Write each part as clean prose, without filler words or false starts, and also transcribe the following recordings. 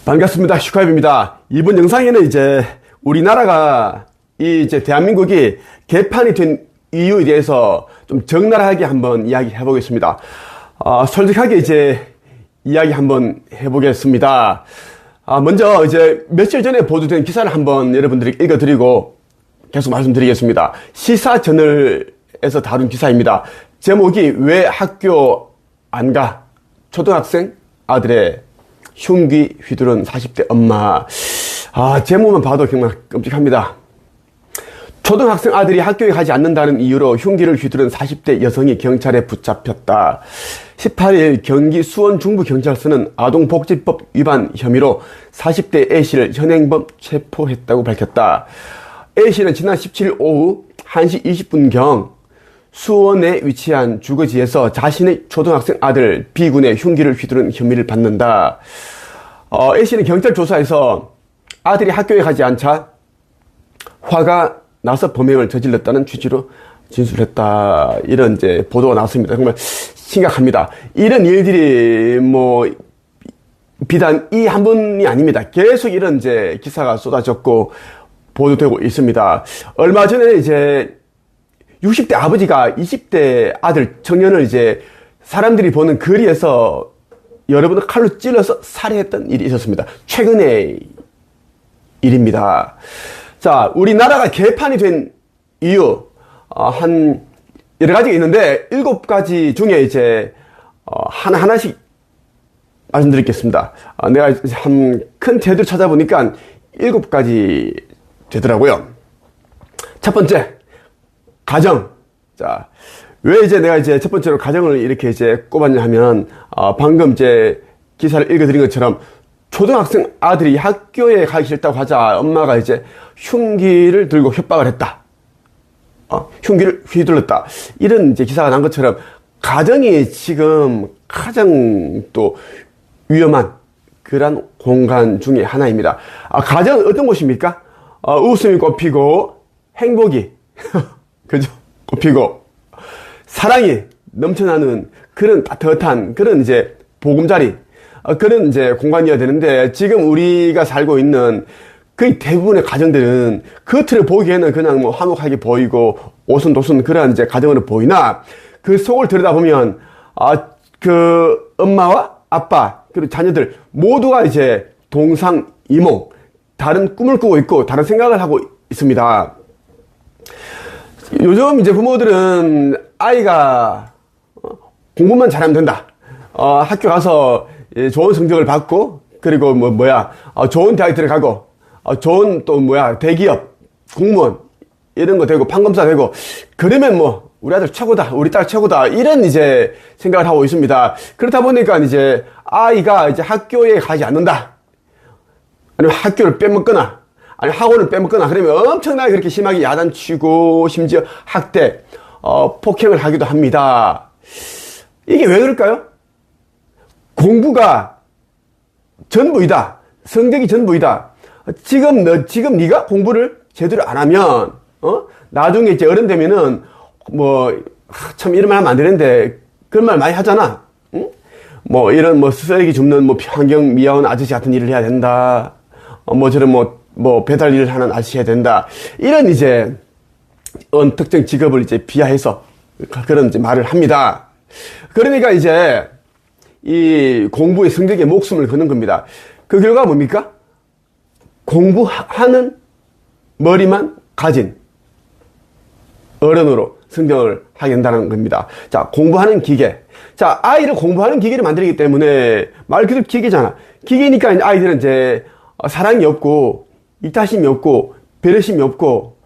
반갑습니다. 슈카입입니다. 이번 영상에는 이제 우리나라가 이제 대한민국이 개판이 된 이유에 대해서 좀 적나라하게 한번 이야기해 보겠습니다. 솔직하게 이제 이야기 한번 해보겠습니다. 먼저 이제 며칠 전에 보도된 기사를 한번 여러분들에게 읽어드리고 계속 말씀드리겠습니다. 시사저널에서 다룬 기사입니다. 제목이 왜 학교 안 가? 초등학생 아들의 흉기 휘두른 40대 엄마. 제목만 봐도 정말 끔찍합니다. 초등학생 아들이 학교에 가지 않는다는 이유로 흉기를 휘두른 40대 여성이 경찰에 붙잡혔다. 18일 경기 수원 중부경찰서는 아동복지법 위반 혐의로 40대 A씨를 현행범 체포했다고 밝혔다. A씨는 지난 17일 오후 1시 20분경 수원에 위치한 주거지에서 자신의 초등학생 아들 B군의 흉기를 휘두른 혐의를 받는다. A씨는 경찰 조사에서 아들이 학교에 가지 않자 화가 나서 범행을 저질렀다는 취지로 진술했다. 이런 이제 보도가 나왔습니다. 정말 심각합니다. 이런 일들이 비단 이 한 번이 아닙니다. 계속 이런 이제 기사가 쏟아졌고 보도되고 있습니다. 얼마 전에 이제 60대 아버지가 20대 아들 청년을 이제 사람들이 보는 거리에서 여러 번 칼로 찔러서 살해했던 일이 있었습니다. 최근의 일입니다. 자, 우리나라가 개판이 된 이유, 여러 가지가 있는데, 7가지 중에 이제, 하나씩 말씀드리겠습니다. 내가 한 큰 틀을 찾아보니까 7가지 되더라고요. 첫 번째, 가정. 자, 왜 이제 내가 이제 첫 번째로 가정을 이렇게 이제 꼽았냐 하면, 방금 이제 기사를 읽어드린 것처럼, 초등학생 아들이 학교에 가기 싫다고 하자 엄마가 이제 흉기를 들고 협박을 했다. 흉기를 휘둘렀다. 이런 이제 기사가 난 것처럼 가정이 지금 가장 또 위험한 그런 공간 중에 하나입니다. 가정은 어떤 곳입니까? 웃음이 꽃피고 행복이 그죠? 꽃피고 사랑이 넘쳐나는 그런 따뜻한 그런 이제 보금자리 그런 이제 공간이어야 되는데 지금 우리가 살고 있는 거의 대부분의 가정들은 겉으로 보기에는 그냥 화목하게 보이고 오순도순 그런 이제 가정으로 보이나 그 속을 들여다보면 그 엄마와 아빠 그리고 자녀들 모두가 이제 동상이몽 다른 꿈을 꾸고 있고 다른 생각을 하고 있습니다. 요즘 이제 부모들은 아이가 공부만 잘하면 된다. 학교 가서 좋은 성적을 받고, 그리고 좋은 대학 들어가고, 좋은 대기업, 공무원, 이런 거 되고, 판검사 되고, 그러면 우리 아들 최고다, 우리 딸 최고다, 이런 이제 생각을 하고 있습니다. 그렇다 보니까 이제 아이가 이제 학교에 가지 않는다. 아니면 학교를 빼먹거나, 아니 학원을 빼먹거나, 그러면 엄청나게 그렇게 심하게 야단치고, 심지어 학대, 폭행을 하기도 합니다. 이게 왜 그럴까요? 공부가 전부이다. 성적이 전부이다. 지금 네가 공부를 제대로 안 하면, 나중에 이제 어른 되면은, 참 이런 말 하면 안 되는데, 그런 말 많이 하잖아. 응? 이런 쓰레기 줍는 환경 미화원 아저씨 같은 일을 해야 된다. 배달 일을 하는 아저씨 해야 된다. 이런 이제, 특정 직업을 이제 비하해서 그런 이제 말을 합니다. 그러니까 이제, 이 공부의 성적에 목숨을 거는 겁니다. 그 결과가 뭡니까? 공부하는 머리만 가진 어른으로 성장을 하게 된다는 겁니다. 자, 공부하는 기계. 자, 아이를 공부하는 기계를 만들기 때문에 말 그대로 기계잖아. 기계니까 아이들은 이제 사랑이 없고 이타심이 없고 배려심이 없고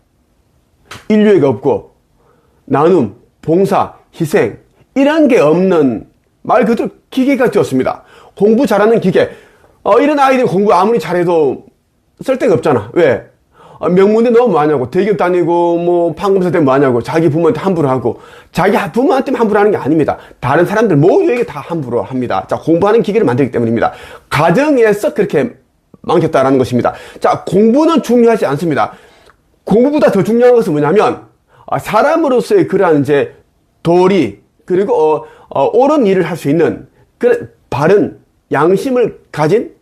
인류애가 없고 나눔, 봉사, 희생 이런 게 없는 말 그대로 기계가 되었습니다. 공부 잘하는 기계. 이런 아이들이 공부 아무리 잘해도 쓸데가 없잖아. 왜? 명문대 너무 뭐하냐고. 대기업 다니고, 판검사 때문에 뭐하냐고. 자기 부모한테 함부로 하고. 자기 부모한테 함부로 하는 게 아닙니다. 다른 사람들 모두에게 다 함부로 합니다. 자, 공부하는 기계를 만들기 때문입니다. 가정에서 그렇게 망쳤다라는 것입니다. 자, 공부는 중요하지 않습니다. 공부보다 더 중요한 것은 뭐냐면, 사람으로서의 그러한 이제 도리, 그리고 옳은 일을 할 수 있는 그런 바른 양심을 가진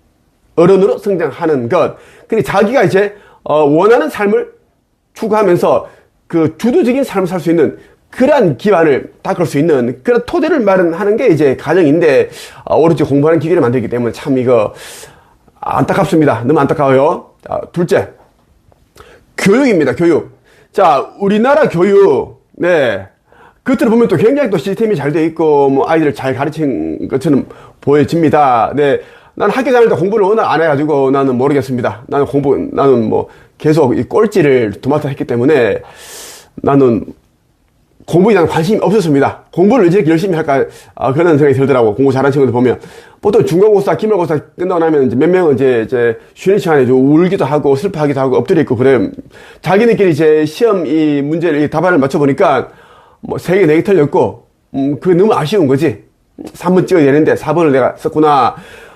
어른으로 성장하는 것. 그리고 자기가 이제, 원하는 삶을 추구하면서 그 주도적인 삶을 살 수 있는 그러한 기반을 닦을 수 있는 그런 토대를 마련하는 게 이제 가정인데, 오로지 공부하는 기계를 만들기 때문에 참 이거 안타깝습니다. 너무 안타까워요. 자, 둘째. 교육입니다, 교육. 자, 우리나라 교육, 네. 겉으로 보면 또 굉장히 또 시스템이 잘 돼 있고, 뭐, 아이들을 잘 가르친 것처럼 보여집니다. 네. 나는 학교 다닐 때 공부를 워낙 안 해가지고 나는 모르겠습니다. 나는 뭐, 계속 이 꼴찌를 도맡아 했기 때문에 나는 공부에 대한 관심이 없었습니다. 공부를 왜 이렇게 열심히 할까, 그런 생각이 들더라고. 공부 잘하는 친구들 보면. 보통 중간고사, 기말고사 끝나고 나면 이제 몇 명은 이제 쉬는 시간에 좀 울기도 하고 슬퍼하기도 하고 엎드려 있고 그래요. 자기네끼리 이제 시험 이 문제를, 답안을 맞춰보니까 뭐 3개, 4개 틀렸고, 그게 너무 아쉬운 거지. 3번 찍어야 되는데 4번을 내가 썼구나.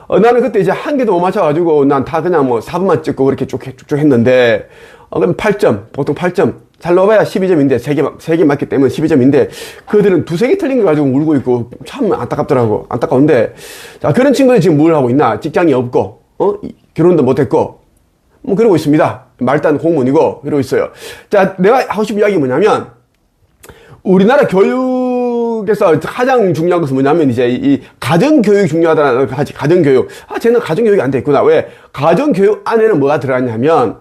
나는 그때 이제 한 개도 못 맞춰가지고 난 다 그냥 뭐 4번만 찍고 그렇게 쭉쭉 했는데, 그럼 8점, 보통 8점. 잘 넣어봐야 12점인데, 3개 맞기 때문에 12점인데, 그들은 2-3개 틀린 거 가지고 울고 있고, 참 안타깝더라고. 안타까운데, 자, 그런 친구들이 지금 뭘 하고 있나? 직장이 없고, 결혼도 못했고, 뭐, 그러고 있습니다. 말단 공무원이고, 그러고 있어요. 자, 내가 하고 싶은 이야기 뭐냐면, 우리나라 교육에서 가장 중요한 것은 뭐냐면, 이제 이 가정교육이 중요하다는 하지, 가정교육. 쟤는 가정교육이 안 돼 있구나. 왜? 가정교육 안에는 뭐가 들어갔냐면,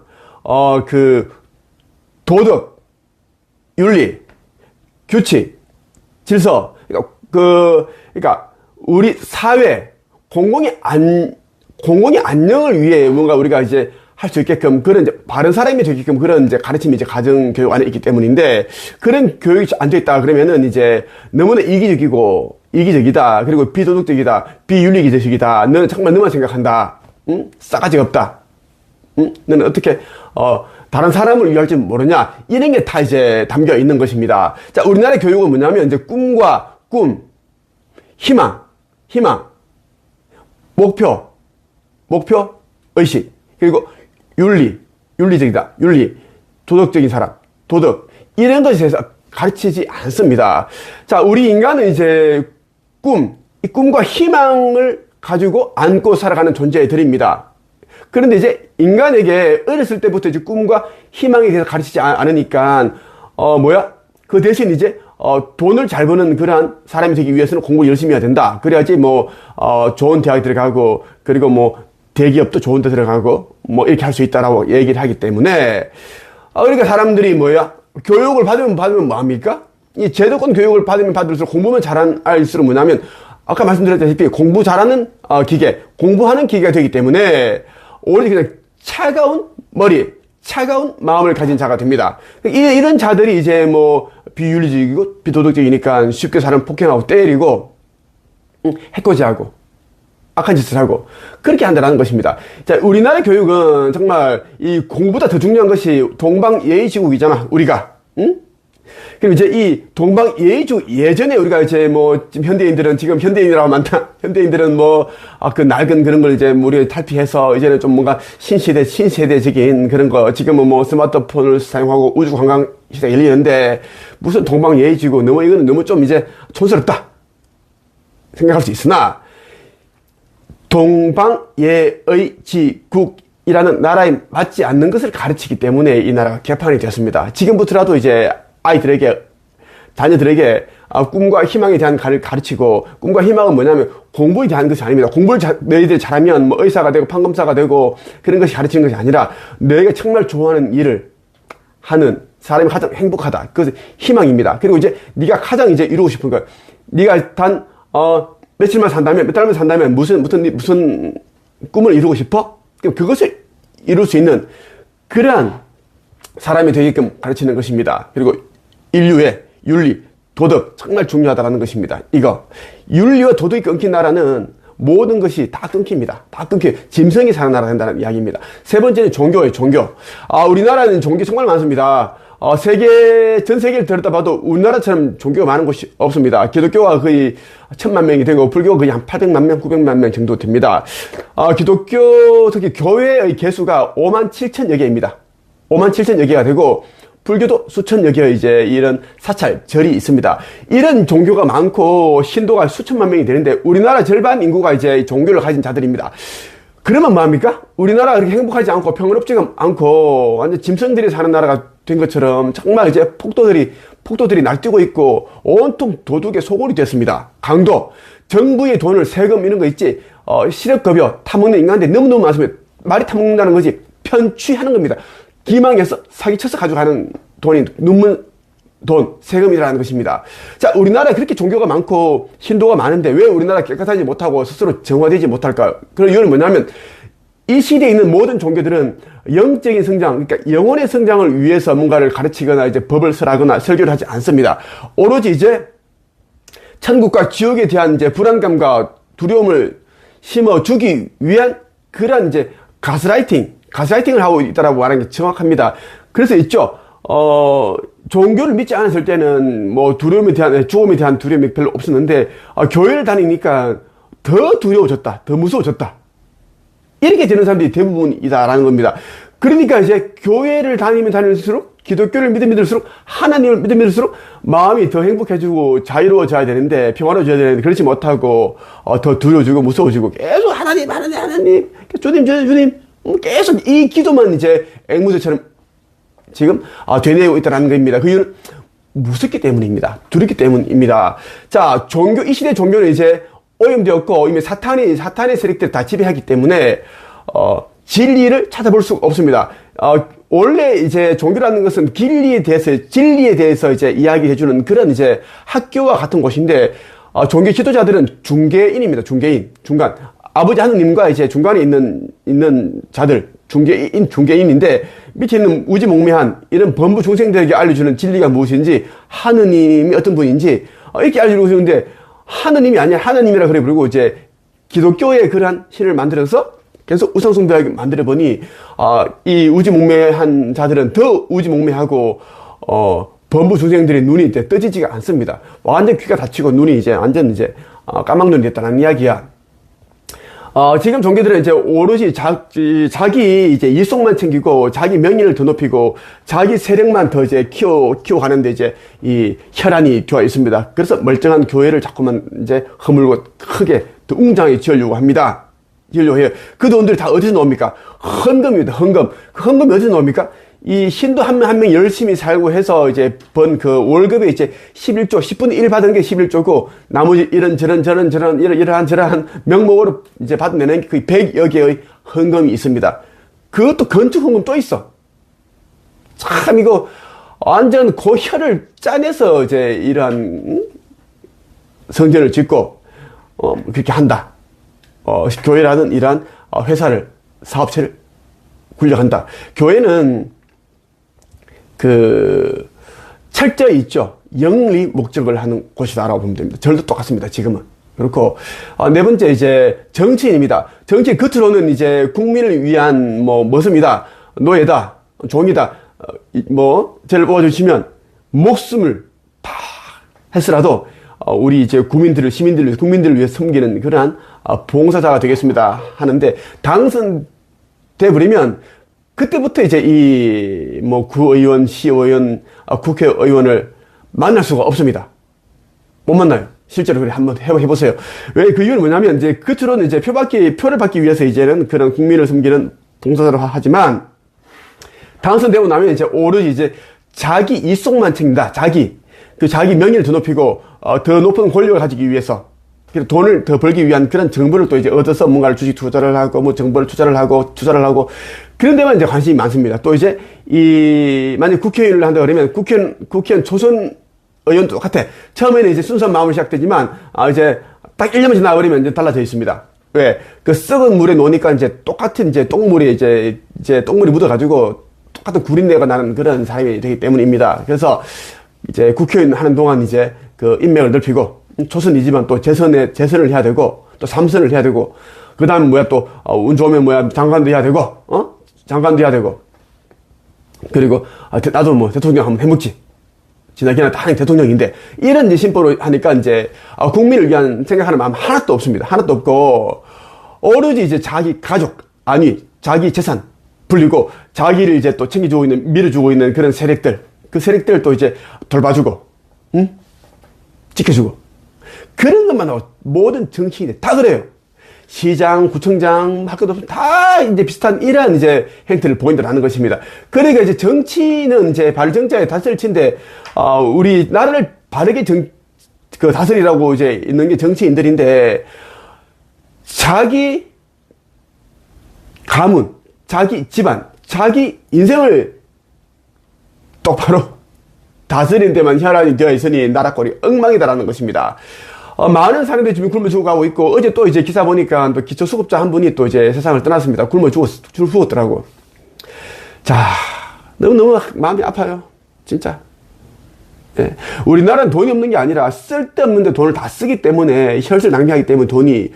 도덕, 윤리, 규칙, 질서, 그러니까 우리 사회 공공의 안녕을 위해 뭔가 우리가 이제 할 수 있게끔 그런 이제 바른 사람이 되게끔 그런 이제 가르침이 이제 가정 교육 안에 있기 때문인데, 그런 교육이 안 돼 있다 그러면은 이제 너무나 이기적이다, 그리고 비도덕적이다, 비윤리적이다, 너는 정말 너만 생각한다, 응? 싸가지가 없다, 응? 너는 어떻게 다른 사람을 위할지 모르냐, 이런 게 다 이제 담겨 있는 것입니다. 자, 우리나라 교육은 뭐냐면 이제 꿈과 꿈, 희망, 목표, 의식, 그리고 윤리적이다, 도덕적인 사람, 도덕, 이런 것에 대해서 가르치지 않습니다. 자, 우리 인간은 이제 이 꿈과 희망을 가지고 안고 살아가는 존재들입니다. 그런데 이제 인간에게 어렸을 때부터 이제 꿈과 희망에 대해서 가르치지 않으니까, 그 대신 이제, 돈을 잘 버는 그러한 사람이 되기 위해서는 공부를 열심히 해야 된다. 그래야지 뭐, 좋은 대학에 들어가고, 그리고 뭐, 대기업도 좋은 데 들어가고, 뭐, 이렇게 할 수 있다라고 얘기를 하기 때문에, 그러니까 사람들이 교육을 받으면 뭐합니까? 이 제도권 교육을 받으면 받을수록 공부만 잘할수록 뭐냐면, 아까 말씀드렸다시피 공부 잘하는 기계, 공부하는 기계가 되기 때문에, 오로지 그냥 차가운 머리, 차가운 마음을 가진 자가 됩니다. 이런 자들이 이제 뭐 비윤리적이고 비도덕적이니까 쉽게 사람 폭행하고 때리고, 해코지하고 악한 짓을 하고 그렇게 한다는 것입니다. 자, 우리나라 교육은 정말 이 공보다 더 중요한 것이 동방예의지국이잖아, 우리가. 응? 그럼 이제 이 동방예의지국, 예전에 우리가 이제 뭐 지금 현대인들은, 지금 현대인이라고 많다. 현대인들은 그 낡은 그런 걸 이제 우리 탈피해서 이제는 좀 뭔가 신세대적인 그런 거, 지금은 뭐 스마트폰을 사용하고 우주 관광 시대가 열리는데, 무슨 동방예의지국, 이거는 너무 좀 이제 촌스럽다 생각할 수 있으나, 동방예의지국이라는 나라에 맞지 않는 것을 가르치기 때문에 이 나라가 개판이 되었습니다. 지금부터라도 이제 자녀들에게 꿈과 희망에 대한 가르치고, 꿈과 희망은 뭐냐면 공부에 대한 것이 아닙니다. 공부를 너희들이 잘하면 뭐 의사가 되고 판검사가 되고 그런 것이 가르치는 것이 아니라, 너희가 정말 좋아하는 일을 하는 사람이 가장 행복하다. 그것은 희망입니다. 그리고 이제 네가 가장 이제 이루고 싶은 것, 네가 단 며칠만 산다면, 몇 달만 산다면 무슨 꿈을 이루고 싶어? 그것을 이룰 수 있는 그러한 사람이 되게끔 가르치는 것입니다. 그리고 인류의 윤리, 도덕, 정말 중요하다는 것입니다. 이거 윤리와 도덕이 끊긴 나라는 모든 것이 다 끊깁니다. 다 끊겨요. 짐승이 사는 나라가 된다는 이야기입니다. 세 번째는 종교예요, 종교. 우리나라는 종교 정말 많습니다. 전 세계를 들여다봐도 우리나라처럼 종교가 많은 곳이 없습니다. 기독교가 거의 1000만 명이 되고, 불교가 거의 한 800만 명, 900만 명 정도 됩니다. 기독교, 특히 교회의 개수가 57,000여 개입니다. 57,000여 개가 되고, 불교도 수천여 개의 이제 이런 사찰, 절이 있습니다. 이런 종교가 많고, 신도가 수천만 명이 되는데, 우리나라 절반 인구가 이제 종교를 가진 자들입니다. 그러면 뭐합니까? 우리나라가 그렇게 행복하지 않고 평화롭지가 않고 완전 짐승들이 사는 나라가 된 것처럼 정말 이제 폭도들이 날뛰고 있고 온통 도둑의 소굴이 됐습니다. 강도, 정부의 돈을 세금 이런 거 있지, 실업급여 타먹는 인간들이 너무너무 많습니다. 말이 타먹는다는 거지 편취하는 겁니다. 기망해서 사기쳐서 가져가는 돈이 눈물 돈, 세금이라는 것입니다. 자, 우리나라에 그렇게 종교가 많고 신도가 많은데 왜 우리나라 깨끗하지 못하고 스스로 정화되지 못할까요? 그런 이유는 뭐냐면 이 시대에 있는 모든 종교들은 영적인 성장, 그러니까 영혼의 성장을 위해서 뭔가를 가르치거나 이제 법을 설하거나 설교를 하지 않습니다. 오로지 이제 천국과 지옥에 대한 이제 불안감과 두려움을 심어주기 위한 그런 이제 가스라이팅을 하고 있다라고 말하는 게 정확합니다. 그래서 있죠. 종교를 믿지 않았을 때는 뭐 죽음에 대한 두려움이 별로 없었는데, 교회를 다니니까 더 두려워졌다, 더 무서워졌다. 이렇게 되는 사람들이 대부분이다라는 겁니다. 그러니까 이제 교회를 다닐수록, 기독교를 믿을수록, 하나님을 믿을수록 마음이 더 행복해지고 자유로워져야 되는데, 평화로워져야 되는데, 그렇지 못하고, 더 두려워지고 무서워지고, 계속 하나님, 주님, 계속 이 기도만 이제 앵무새처럼 지금 되뇌고 있다는 겁니다. 그 이유는 무섭기 때문입니다. 두렵기 때문입니다. 자, 이 시대 종교는 이제 오염되었고 이미 사탄의 세력들이 다 지배하기 때문에 진리를 찾아볼 수가 없습니다. 원래 이제 종교라는 것은 진리에 대해서 이제 이야기해주는 그런 이제 학교와 같은 곳인데, 종교 지도자들은 중개인입니다. 중간. 아버지 하느님과 이제 중간에 있는 자들, 중개인인데, 밑에 있는 우지몽매한 이런 범부 중생들에게 알려주는 진리가 무엇인지, 하느님이 어떤 분인지, 이렇게 알려주고 있는데, 하느님이 아니야. 하느님이라 그래 부르고, 이제, 기독교의 그러한 신을 만들어서 계속 우상숭배하게 만들어보니, 이 우지몽매한 자들은 더 우지몽매하고, 범부 중생들의 눈이 이제 떠지지가 않습니다. 완전 귀가 닫히고 눈이 이제 완전 이제, 까막눈이 됐다는 이야기야. 지금 종교들은 이제 오로지 자기 이제 이속만 챙기고, 자기 명예를 더 높이고, 자기 세력만 더 이제 키워가는데 이제 이 혈안이 되어 있습니다. 그래서 멀쩡한 교회를 자꾸만 이제 허물고 크게 더 웅장하게 지으려고 합니다. 지으려고 해요. 그 돈들이 다 어디서 나옵니까? 헌금입니다. 헌금. 그 헌금이 어디서 나옵니까? 이 신도 한 명 열심히 살고 해서 이제 번 그 월급에 이제 11조, 10분의 1 받은 게 11조고, 나머지 이러한 명목으로 이제 받으면 그 100여 개의 헌금이 있습니다. 그것도 건축 헌금 또 있어. 참, 이거 완전 고혈을 짜내서 이제 이러한 성전을 짓고, 그렇게 한다. 교회라는 이러한 사업체를 굴려간다. 교회는 철저히 있죠. 영리 목적을 하는 곳이다라고 보면 됩니다. 절도 똑같습니다. 지금은. 그렇고, 네 번째 이제 정치인입니다. 정치인 겉으로는 이제 국민을 위한 뭐습니다. 노예다, 종이다, 저를 뽑아주시면 목숨을 다 했으라도 우리 이제 국민들을 위해 섬기는 그러한 봉사자가 되겠습니다 하는데, 당선돼 버리면 그때부터 이제 구의원, 시의원, 국회의원을 만날 수가 없습니다. 못 만나요. 실제로 그래 한번 해보세요. 왜? 그 이유는 뭐냐면, 이제 겉으로는 이제 표를 받기 위해서 이제는 그런 국민을 섬기는 봉사자로 하지만, 당선되고 나면 이제 오로지 이제 자기 이속만 챙긴다. 자기 명예를 더 높이고, 더 높은 권력을 가지기 위해서, 돈을 더 벌기 위한 그런 정보를 또 이제 얻어서 뭔가를 주식 투자를 하고, 정보를 투자를 하고, 그런 데만 이제 관심이 많습니다. 또 이제, 만약 국회의원을 한다 그러면, 국회의원 초선 의원도 똑같아. 처음에는 이제 순수한 마음으로 시작되지만, 이제 딱 1년만 지나버리면 이제 달라져 있습니다. 왜? 그 썩은 물에 놓으니까 이제 똑같은 이제 똥물이 이제 똥물이 묻어가지고 똑같은 구린내가 나는 그런 사람이 되기 때문입니다. 그래서 이제 국회의원 하는 동안 이제 그 인맥을 넓히고, 초선이지만 또 재선을 해야 되고, 또 3선을 해야 되고, 그 다음 또, 운 좋으면 장관도 해야 되고, 장관도 해야 되고, 그리고, 나도 대통령 한번 해먹지. 지나기나 다 대통령인데, 이런 이제 심보로 하니까 이제, 국민을 위한 생각하는 마음 하나도 없습니다. 하나도 없고, 오로지 이제 자기 가족, 자기 재산 불리고, 자기를 이제 또 밀어주고 있는 그런 세력들, 그 세력들을 또 이제 돌봐주고, 지켜주고. 그런 것만 하고 모든 정치인들 다 그래요. 시장, 구청장, 학교도 다 이제 비슷한 이러한 이제 행태를 보인다는 것입니다. 그러니까 이제 정치는 이제 발정자의 다스릴친데, 우리나라를 바르게 다스리라고 이제 있는 게 정치인들인데, 자기 가문, 자기 집안, 자기 인생을 똑바로 다스리는 데만 혈안이 되어 있으니 나라 꼴이 엉망이다라는 것입니다. 많은 사람들이 지금 굶어 죽어가고 있고, 어제 또 이제 기사 보니까 또 기초수급자 한 분이 또 이제 세상을 떠났습니다. 굶어 죽었더라고. 자, 너무너무 마음이 아파요. 진짜. 예. 우리나라는 돈이 없는 게 아니라 쓸데없는데 돈을 다 쓰기 때문에, 혈세를 낭비하기 때문에 돈이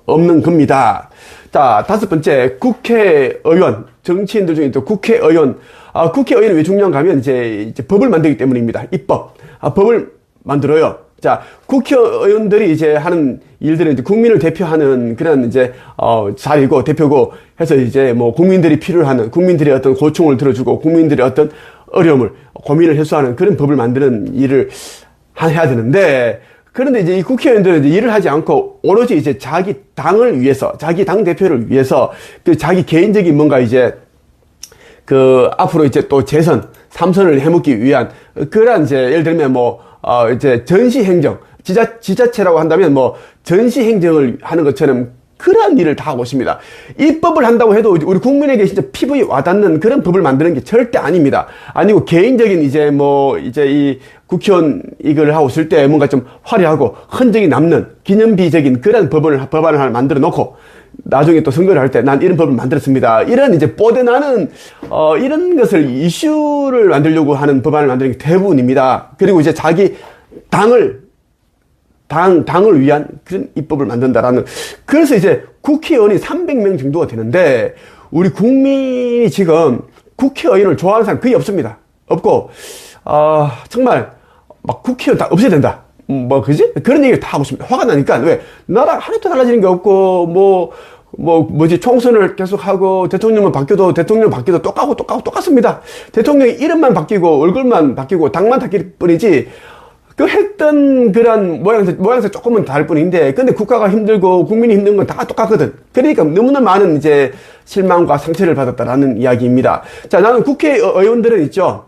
없는 겁니다. 자, 다섯 번째, 국회의원. 정치인들 중에 또 국회의원. 국회의원이 왜 중요한가 하면 이제 법을 만들기 때문입니다. 입법. 법을 만들어요. 자, 국회의원들이 이제 하는 일들은 이제 국민을 대표하는 그런 이제, 자리고, 대표고 해서 이제 뭐 국민들이 필요로 하는, 국민들의 어떤 고충을 들어주고, 국민들의 어떤 어려움을, 고민을 해소하는 그런 법을 만드는 일을 해야 되는데, 그런데 이제 이 국회의원들은 이제 일을 하지 않고 오로지 이제 자기 당을 위해서, 자기 당 대표를 위해서 그 자기 개인적인 뭔가 이제 앞으로 이제 또 재선, 3선을 해먹기 위한 그런 이제 예를 들면 이제 전시행정, 지자체라고 한다면 전시행정을 하는 것처럼 그런 일을 다 하고 있습니다. 입법을 한다고 해도 우리 국민에게 진짜 피부에 와닿는 그런 법을 만드는 게 절대 아닙니다. 아니고 개인적인 이제 이 국회의원 이걸 하고 있을 때 뭔가 좀 화려하고 흔적이 남는 기념비적인 그런 법안을 하나 만들어 놓고 나중에 또 선거를 할 때 난 이런 법을 만들었습니다. 이런 이제 뽀대나는 이런 것을 이슈를 만들려고 하는 법안을 만드는 게 대부분입니다. 그리고 이제 자기 당을 위한 그런 입법을 만든다라는. 그래서 이제 국회의원이 300명 정도가 되는데, 우리 국민이 지금 국회의원을 좋아하는 사람 거의 없습니다. 없고, 정말, 막 국회의원 다 없애야 된다. 그지? 그런 얘기를 다 하고 있습니다. 화가 나니까. 왜? 나라 하나도 달라지는 게 없고, 총선을 계속하고, 대통령 바뀌어도 똑같습니다. 대통령의 이름만 바뀌고, 얼굴만 바뀌고, 당만 바뀔 뿐이지, 했던 그런 모양새 조금은 다를 뿐인데, 근데 국가가 힘들고 국민이 힘든 건 다 똑같거든. 그러니까 너무나 많은 이제 실망과 상처를 받았다라는 이야기입니다. 자, 나는 국회의원들은 있죠.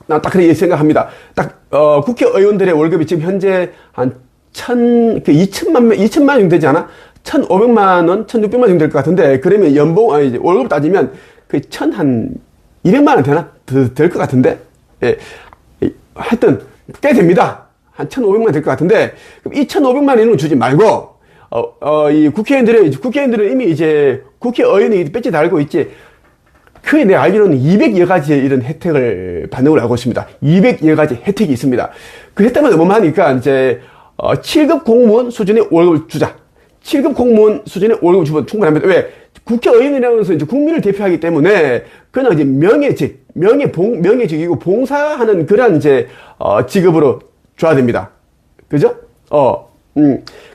난 딱 그렇게 생각합니다. 국회의원들의 월급이 지금 현재 한 2천만 원 정도 되지 않아? 1,500만 원, 1,600만 원 정도 될 것 같은데, 그러면 월급 따지면 거의 200만 원 되나? 될 것 같은데? 예. 하여튼, 꽤 됩니다. 한 1,500만 될 것 같은데, 그럼 2,500만 원은 주지 말고, 이 국회의원들은 이미 이제 국회의원이 배지 달고 있지, 거의 내가 알기로는 200여 가지의 이런 혜택을 받는 걸로 알고 있습니다. 200여 가지 혜택이 있습니다. 그 혜택만 어마어마하니까 이제, 7급 공무원 수준의 월급을 주자. 7급 공무원 수준의 월급을 주면 충분합니다. 왜? 국회의원이라는 것은 이제 국민을 대표하기 때문에 그냥 이제 명예직이고 봉사하는 그런 이제, 직업으로 줘야 됩니다. 그죠?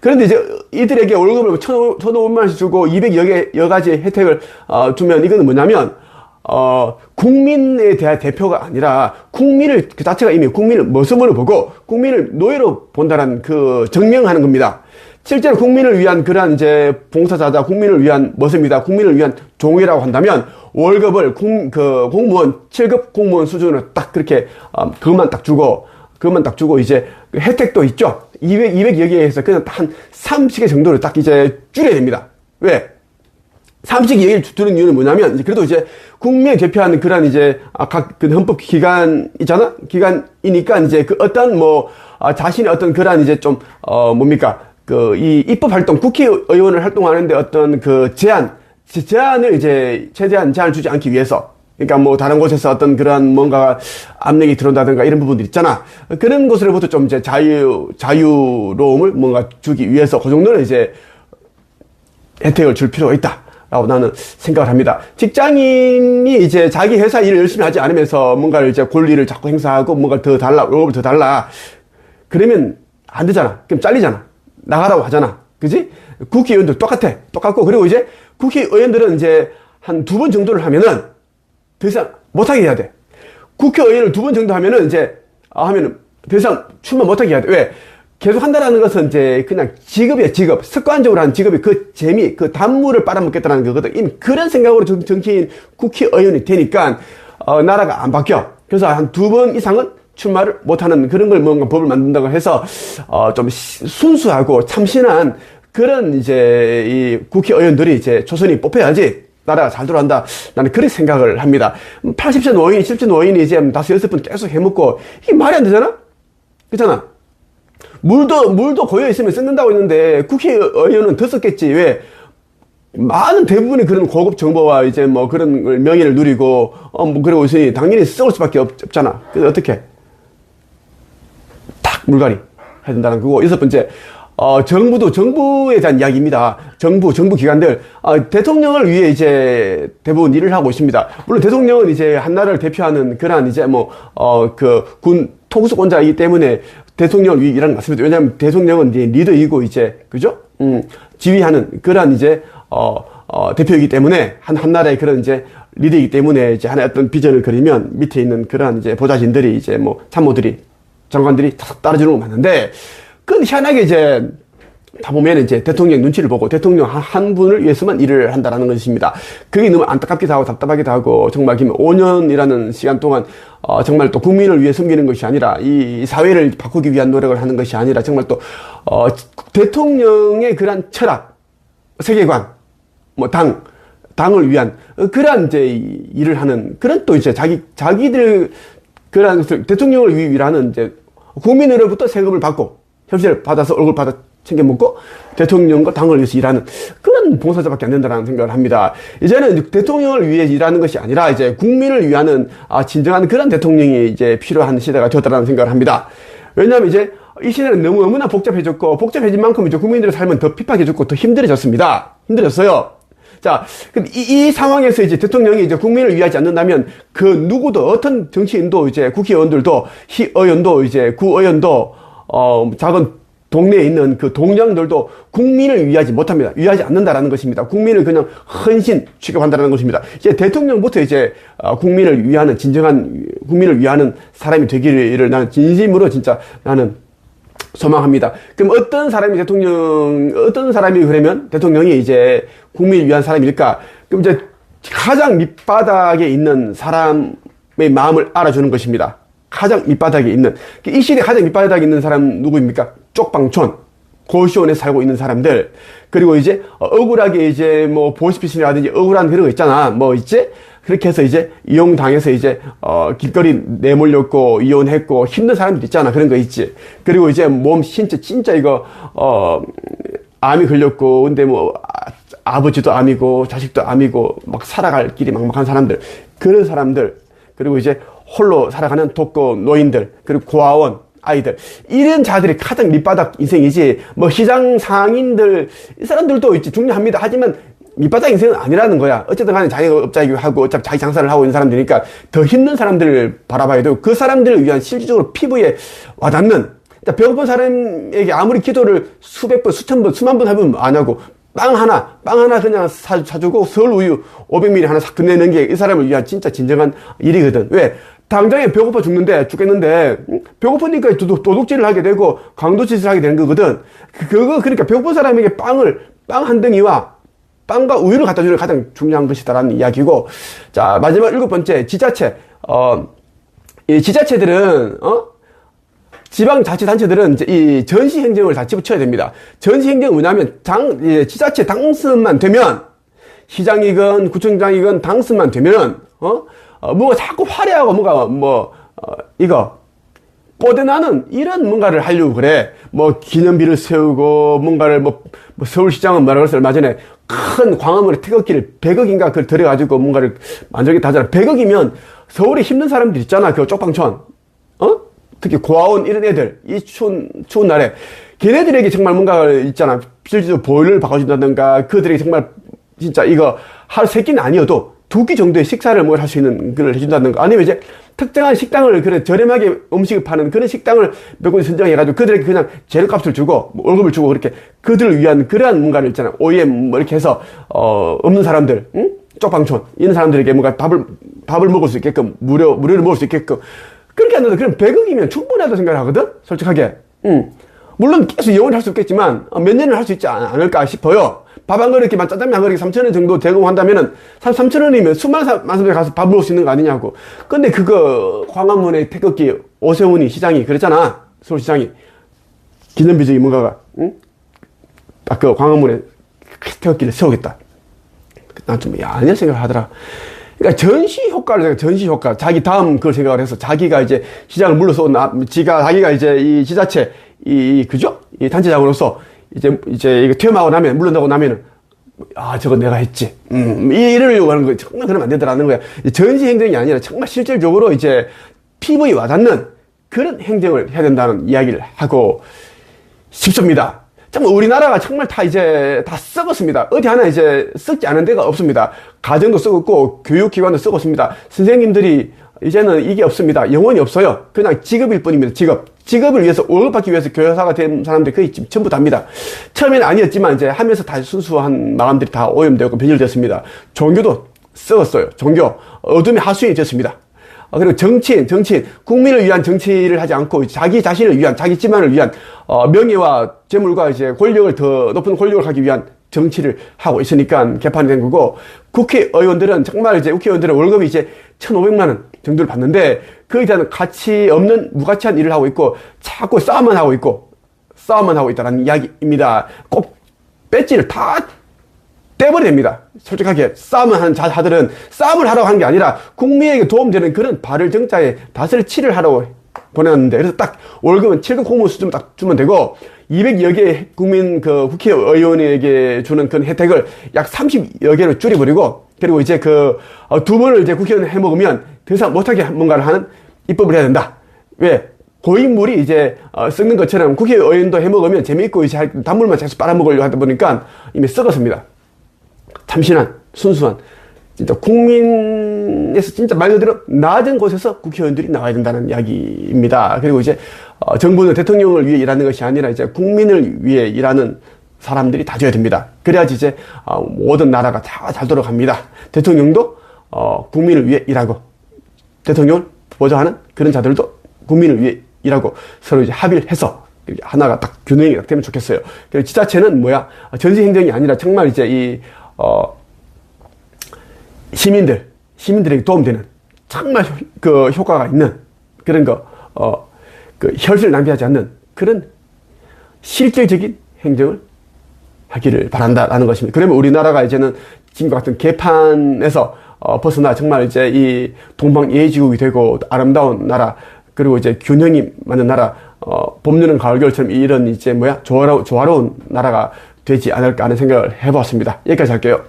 그런데 이제 이들에게 월급을 1,500만 원씩 주고 200여 가지의 혜택을, 주면 이거는 뭐냐면, 국민에 대한 대표가 아니라 국민을, 그 자체가 이미 국민을 모습으로 보고 국민을 노예로 본다는 그 증명하는 겁니다. 실제로 국민을 위한 그러한 이제 봉사자다, 국민을 위한 모습이다, 국민을 위한 종이라고 한다면 월급을 공무원, 7급 공무원 수준으로 딱 그렇게, 그것만 딱 주고 이제 혜택도 있죠. 200여 개에서 그냥 한 30개 정도를 딱 이제 줄여야 됩니다. 왜? 30개를 주는 이유는 뭐냐면, 그래도 이제 국민을 대표하는 그런 이제, 그 헌법 기관이잖아? 기관이니까 이제 그 어떤 자신의 어떤 그런 이제 좀, 이 입법 활동, 국회의원을 활동하는데 어떤 그 제한을 이제, 최대한 제한을 주지 않기 위해서, 그러니까 다른 곳에서 어떤 그런 뭔가 압력이 들어온다든가 이런 부분들 있잖아. 그런 것으로부터 좀 이제 자유로움을 뭔가 주기 위해서 그 정도는 이제 혜택을 줄 필요가 있다. 라고 나는 생각을 합니다. 직장인이 이제 자기 회사 일을 열심히 하지 않으면서 뭔가를 이제 권리를 자꾸 행사하고 뭔가 더 달라, 월급을 더 달라. 그러면 안 되잖아. 그럼 잘리잖아. 나가라고 하잖아. 그지? 국회의원도 똑같고. 그리고 이제 국회의원들은 이제 한 2번 정도를 하면은 더 이상 못하게 해야 돼. 국회의원을 2번 정도 하면은 이제, 하면은 더 이상 출마 못하게 해야 돼. 왜? 계속 한다라는 것은 이제 그냥 직업이야, 직업. 습관적으로 하는 직업이 그 재미, 그 단물을 빨아먹겠다는 거거든. 이미 그런 생각으로 정치인 국회의원이 되니까, 나라가 안 바뀌어. 그래서 한 2번 이상은 출마를 못하는 그런 걸 뭔가 법을 만든다고 해서, 좀 순수하고 참신한 그런 이제 이 국회의원들이 이제 초선이 뽑혀야지 나라가 잘 돌아간다. 나는 그렇게 생각을 합니다. 80세 노인, 70세 노인이 이제 5, 6번 계속 해먹고, 이게 말이 안 되잖아? 그렇잖아? 물도 고여있으면 썩는다고 했는데, 국회의원은 더 썼겠지. 왜? 많은 대부분이 그런 고급 정보와 이제 뭐 그런 명예를 누리고, 뭐 그러고 있으니 당연히 썩을 수밖에 없잖아. 그래서 어떻게? 딱 물갈이 해야 된다는 거고, 6번째. 정부에 대한 이야기입니다. 정부 기관들, 대통령을 위해 이제 대부분 일을 하고 있습니다. 물론 대통령은 이제 한나라를 대표하는 그런 이제 군 통수권자이기 때문에 대통령을 위해 일하는 것 같습니다. 왜냐하면 대통령은 이제 리더이고 이제, 그죠? 지휘하는 그런 이제, 대표이기 때문에 한나라의 그런 이제 리더이기 때문에 이제 하나의 어떤 비전을 그리면 밑에 있는 그런 이제 보좌진들이 이제 뭐 참모들이, 장관들이 다 따라주는 건 맞는데, 그건 희한하게 이제 다 보면 이제 대통령 눈치를 보고 대통령 한 분을 위해서만 일을 한다라는 것입니다. 그게 너무 안타깝기도 하고 답답하기도 하고 정말 긴 5년이라는 시간 동안 정말 또 국민을 위해 섬기는 것이 아니라 이 사회를 바꾸기 위한 노력을 하는 것이 아니라 정말 또 대통령의 그런 철학, 세계관, 뭐 당을 위한 그러한 이제 일을 하는 그런 또 이제 자기들 그런 대통령을 위해 일하는 이제 국민으로부터 세금을 받고 현실을 받아서 얼굴 받아 챙겨 먹고 대통령과 당을 위해서 일하는 그런 봉사자밖에 안 된다는 생각을 합니다. 이제는 대통령을 위해 일하는 것이 아니라 이제 국민을 위하는 진정한 그런 대통령이 이제 필요한 시대가 되었다는 생각을 합니다. 왜냐하면 이제 이 시대는 너무나 복잡해졌고 복잡해진 만큼 이제 국민들의 삶은 더 핍박해졌고 더 힘들어졌습니다. 힘들었어요. 자, 그럼 이 상황에서 이제 대통령이 이제 국민을 위하지 않는다면 그 누구도 어떤 정치인도 이제 국회의원들도 시의원도 이제 구의원도 작은 동네에 있는 그 동량들도 국민을 위하지 못합니다. 위하지 않는다라는 것입니다. 국민을 그냥 헌신 취급한다는 것입니다. 이제 대통령부터 이제 국민을 위하는 진정한 국민을 위하는 사람이 되기를 나는 진심으로 진짜 나는 소망합니다. 그럼 어떤 사람이 그러면 대통령이 이제 국민을 위한 사람일까? 그럼 이제 가장 밑바닥에 있는 사람의 마음을 알아주는 것입니다. 가장 밑바닥에 있는, 이 시대 가장 밑바닥에 있는 사람 누구입니까? 쪽방촌, 고시원에 살고 있는 사람들, 그리고 이제 억울하게 이제 뭐 보시피싱이라든지 억울한 그런 거 있잖아. 뭐 있지? 그렇게 해서 이제 이용당해서 이제 길거리 내몰렸고 이혼했고 힘든 사람들 있잖아. 그런 거 있지. 그리고 이제 몸 신체 진짜 이거 암이 걸렸고 근데 뭐 아버지도 암이고 자식도 암이고 막 살아갈 길이 막막한 사람들, 그런 사람들, 그리고 이제 홀로 살아가는 독거 노인들, 그리고 고아원 아이들, 이런 자들이 가장 밑바닥 인생이지, 뭐 시장 상인들, 이 사람들도 있지, 중요합니다. 하지만 밑바닥 인생은 아니라는 거야. 어쨌든 간에 자영업자이기도 하고 어차피 자기 장사를 하고 있는 사람들이니까 더 힘든 사람들을 바라봐야 되고, 그 사람들을 위한 실질적으로 피부에 와닿는, 배고픈 사람에게 아무리 기도를 수백 번, 수천 번, 수만 번 하면 안 하고 빵 하나 그냥 사주고 서울우유 500ml 하나 싹 건네는 게 이 사람을 위한 진짜 진정한 일이거든. 왜? 당장에 배고파 죽겠는데 배고프니까 도둑질을 하게 되고 강도짓을 하게 되는 거거든. 그러니까 배고픈 사람에게 빵 한 덩이와 빵과 우유를 갖다 주는 게 가장 중요한 것이다라는 이야기고. 자, 마지막 7번째, 지자체. 이 지자체들은 지방자치단체들은 이제 이 전시행정을 다 집어쳐야 됩니다. 전시행정은 뭐냐면 지자체 당선만 되면, 시장이건 구청장이건 당선만 되면 뭐가 자꾸 화려하고 이거 뻗어나는 이런 뭔가를 하려고 그래. 뭐 기념비를 세우고 뭔가를 뭐 서울시장은 뭐라 그랬어, 얼마 전에 큰 광화문에 태극기를 100억인가 그걸 들여가지고 뭔가를 만들겠다 하잖아. 100억이면 서울에 힘든 사람들 있잖아. 그 쪽방촌 특히 고아원 이런 애들, 이 추운 날에 걔네들에게 정말 뭔가 있잖아. 실제로 보일러를 바꿔준다든가, 그들에게 정말 진짜 이거 하루 3끼는 아니어도 2끼 정도의 식사를 할 수 있는 걸 해준다든가, 아니면 이제 특정한 식당을 그래 저렴하게 음식을 파는 그런 식당을 몇 군데 선정해가지고 그들에게 그냥 재료값을 주고 월급을 주고 그렇게 그들을 위한 그러한 뭔가를 있잖아. OEM 뭐 이렇게 해서 없는 사람들, 쪽방촌 이런 사람들에게 뭔가 밥을 먹을 수 있게끔 무료로 먹을 수 있게끔 그렇게 한다도 그럼 100억이면 충분하다고 생각을 하거든? 솔직하게. 물론 계속 영원히 할 수 없겠지만 몇 년을 할 수 있지 않을까 싶어요. 밥 한 그릇만 짜장면 한 그릇 3,000원 정도 제공한다면은 3,000원이면 수많은 사람들이 가서 밥 먹을 수 있는 거 아니냐고. 근데 그거 광화문의 태극기 오세훈이 시장이 그랬잖아. 서울시장이 기념비적인 뭔가가 응? 딱 그 광화문에 태극기를 세우겠다. 난 좀 야한 생각을 하더라. 그러니까 전시 효과를 전시 효과. 자기 다음 그걸 생각을 해서 자기가 이제 시장을 물러서 자기가 이제 이 지자체 그죠? 이 단체장으로서 이제 이거 퇴임하고 나면 물러나고 나면은 저거 내가 했지. 이러려고 하는 거야. 정말 그러면 안 되더라는 거야. 전시 행정이 아니라 정말 실질적으로 이제 피부에 와닿는 그런 행정을 해야 된다는 이야기를 하고 싶습니다. 정말 우리나라가 정말 다 이제 다 썩었습니다. 어디 하나 이제 썩지 않은 데가 없습니다. 가정도 썩었고 교육기관도 썩었습니다. 선생님들이 이제는 이게 없습니다. 영원히 없어요. 그냥 직업일 뿐입니다. 직업을 위해서 월급 받기 위해서 교사가 된 사람들이 거의 전부 다입니다. 처음에는 아니었지만 이제 하면서 다 순수한 마음들이 다 오염되고 변질됐습니다. 종교도 썩었어요. 종교 어둠의 하수인이 됐습니다. 그리고 정치인, 국민을 위한 정치를 하지 않고 자기 자신을 위한, 자기 집안을 위한 명예와 재물과 이제 권력을 더 높은 권력을 하기 위한 정치를 하고 있으니까 개판이 된 거고, 국회의원들은 정말 이제 국회의원들은 월급이 이제 1,500만 원 정도를 받는데 거기에 대한 가치 없는 무가치한 일을 하고 있고 자꾸 싸움만 하고 있다는 이야기입니다. 꼭 배지를 다 떼버려야 됩니다. 솔직하게 싸움을 하는 자들은 싸움을 하라고 하는 게 아니라 국민에게 도움되는 그런 발을 정자에 닷을 칠을 하라고 보내놨는데, 그래서 딱 월급은 7급 공무원 수준 딱 주면 되고 200여 개 국민 그 국회의원에게 주는 그런 혜택을 약 30여 개로 줄여버리고, 그리고 이제 그 두 번을 이제 국회의원 해먹으면 더 이상 못하게 뭔가를 하는 입법을 해야 된다. 왜? 고인물이 이제 썩는 것처럼 국회의원도 해먹으면 재미있고 이제 단물만 계속 빨아먹으려고 하다 보니까 이미 썩었습니다. 참신한, 순수한, 진짜 국민에서 진짜 말 그대로 낮은 곳에서 국회의원들이 나와야 된다는 이야기입니다. 그리고 이제 정부는 대통령을 위해 일하는 것이 아니라 이제 국민을 위해 일하는 사람들이 다 돼야 됩니다. 그래야지 이제 모든 나라가 다 잘 돌아갑니다. 대통령도 국민을 위해 일하고, 대통령을 보좌하는 그런 자들도 국민을 위해 일하고, 서로 이제 합의를 해서 하나가 딱 균형이 되면 좋겠어요. 그리고 지자체는 뭐야? 전시 행정이 아니라 정말 이제 시민들에게 도움되는 정말 그 효과가 있는 그런 그 혈세를 낭비하지 않는 그런 실질적인 행정을 하기를 바란다라는 것입니다. 그러면 우리나라가 이제는 지금과 같은 개판에서 벗어나 정말 이제 이 동방예의지국이 되고 아름다운 나라, 그리고 이제 균형이 맞는 나라, 봄, 여름, 가을, 겨울처럼 이런 이제 조화로운 나라가 되지 않을까 하는 생각을 해보았습니다. 여기까지 할게요.